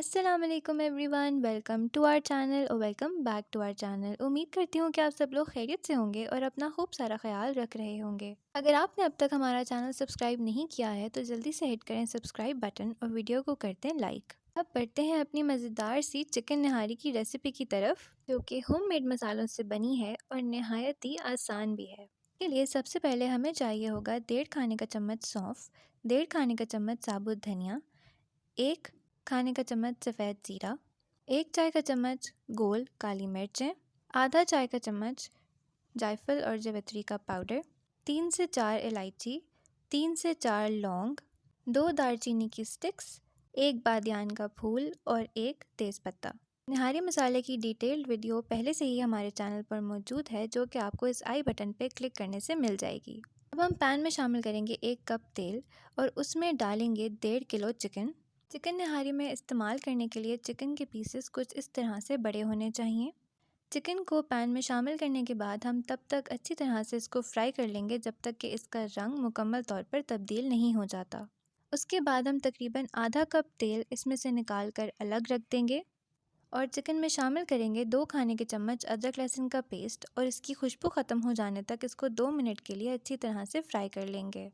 अस्सलामुअलैकुम everyone, welcome to our channel और welcome back to our channel. उम्मीद करती हूँ कि आप सब लोग खैरियत से होंगे और अपना खूब सारा ख्याल रख रहे होंगे। अगर आपने अब तक हमारा चैनल सब्सक्राइब नहीं किया है तो जल्दी से हिट करें सब्सक्राइब बटन और वीडियो को करते हैं लाइक। अब बढ़ते हैं अपनी मज़ेदार सी चिकन नहारी की रेसिपी की तरफ, जो कि होममेड मसालों से बनी है और नहायत ही आसान भी है। के लिए सबसे पहले हमें चाहिए होगा 1.5 खाने का चम्मच सौंफ, 1.5 खाने का चम्मच साबुत धनिया, 1 खाने का चम्मच सफ़ेद ज़ीरा, 1 चाय का चम्मच गोल काली मिर्चें, आधा चाय का चम्मच जायफल और जावित्री का पाउडर, 3 से 4 इलायची, 3 से 4 लौंग, 2 दालचीनी की स्टिक्स, 1 बादियान का फूल और 1 तेज़पत्ता। निहारी मसाले की डिटेल्ड वीडियो पहले से ही हमारे चैनल पर मौजूद है, जो कि आपको इस आई बटन पर क्लिक करने से मिल जाएगी। अब हम पैन में शामिल करेंगे 1 कप तेल और उसमें डालेंगे 1.5 किलो चिकन। चिकन नहारी में इस्तेमाल करने के लिए चिकन के पीसेस कुछ इस तरह से बड़े होने चाहिए। चिकन को पैन में शामिल करने के बाद हम तब तक अच्छी तरह से इसको फ्राई कर लेंगे जब तक कि इसका रंग मुकम्मल तौर पर तब्दील नहीं हो जाता। उसके बाद हम तकरीबन आधा कप तेल इसमें से निकाल कर अलग रख देंगे और चिकन में शामिल करेंगे 2 खाने के चम्मच अदरक लहसुन का पेस्ट और इसकी खुशबू ख़त्म हो जाने तक इसको 2 मिनट के लिए अच्छी तरह से फ्राई कर लेंगे।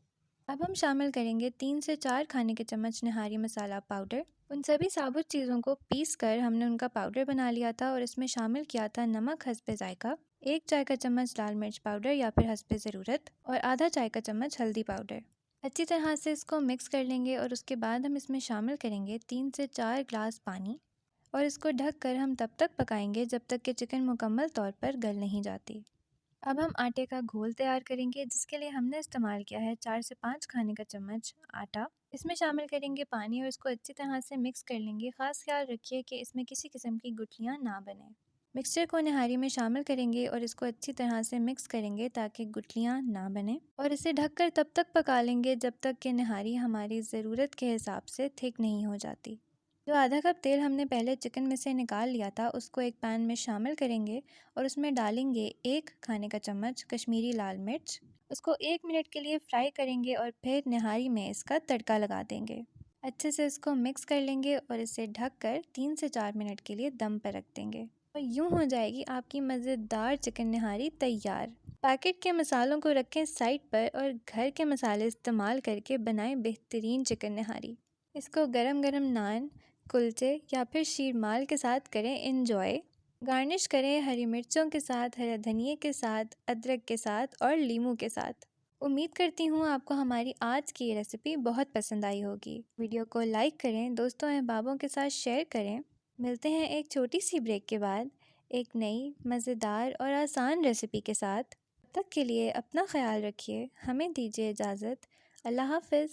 अब हम शामिल करेंगे 3 से 4 खाने के चम्मच निहारी मसाला पाउडर। उन सभी साबुत चीज़ों को पीस कर हमने उनका पाउडर बना लिया था और इसमें शामिल किया था नमक हस्बे जायका, 1 चाय का चम्मच लाल मिर्च पाउडर या फिर हस्बे ज़रूरत और आधा चाय का चम्मच हल्दी पाउडर। अच्छी तरह से इसको मिक्स कर लेंगे और उसके बाद हम इसमें शामिल करेंगे 3 से 4 ग्लास पानी और इसको ढक कर हम तब तक पकाएंगे जब तक कि चिकन मुकम्मल तौर पर गल नहीं जाती। अब हम आटे का घोल तैयार करेंगे, जिसके लिए हमने इस्तेमाल किया है 4 से 5 खाने का चम्मच आटा। इसमें शामिल करेंगे पानी और इसको अच्छी तरह से मिक्स कर लेंगे। ख़ास ख्याल रखिए कि इसमें किसी किस्म की गुठलियाँ ना बने। मिक्सचर को निहारी में शामिल करेंगे और इसको अच्छी तरह से मिक्स करेंगे ताकि गुठलियाँ ना बने और इसे ढककर तब तक पका लेंगे जब तक कि निहारी हमारी ज़रूरत के हिसाब से थिक नहीं हो जाती। जो आधा कप तेल हमने पहले चिकन में से निकाल लिया था उसको एक पैन में शामिल करेंगे और उसमें डालेंगे 1 खाने का चम्मच कश्मीरी लाल मिर्च। उसको 1 मिनट के लिए फ्राई करेंगे और फिर निहारी में इसका तड़का लगा देंगे। अच्छे से इसको मिक्स कर लेंगे और इसे ढककर 3 से 4 मिनट के लिए दम पर रख देंगे और यूँ हो जाएगी आपकी मज़ेदार चिकन निहारी तैयार। पैकेट के मसालों को रखें साइड पर और घर के मसाले इस्तेमाल करके बनाएं बेहतरीन चिकन निहारी। इसको गरम गरम नान, कुलचे या फिर शीरमाल के साथ करें एंजॉय। गार्निश करें हरी मिर्चों के साथ, हरे धनिए के साथ, अदरक के साथ और लीमू के साथ। उम्मीद करती हूँ आपको हमारी आज की ये रेसिपी बहुत पसंद आई होगी। वीडियो को लाइक करें, दोस्तों अहबाबों के साथ शेयर करें। मिलते हैं एक छोटी सी ब्रेक के बाद एक नई मज़ेदार और आसान रेसिपी के साथ। तब तक के लिए अपना ख्याल रखिए, हमें दीजिए इजाज़त। अल्लाह हाफ़िज़।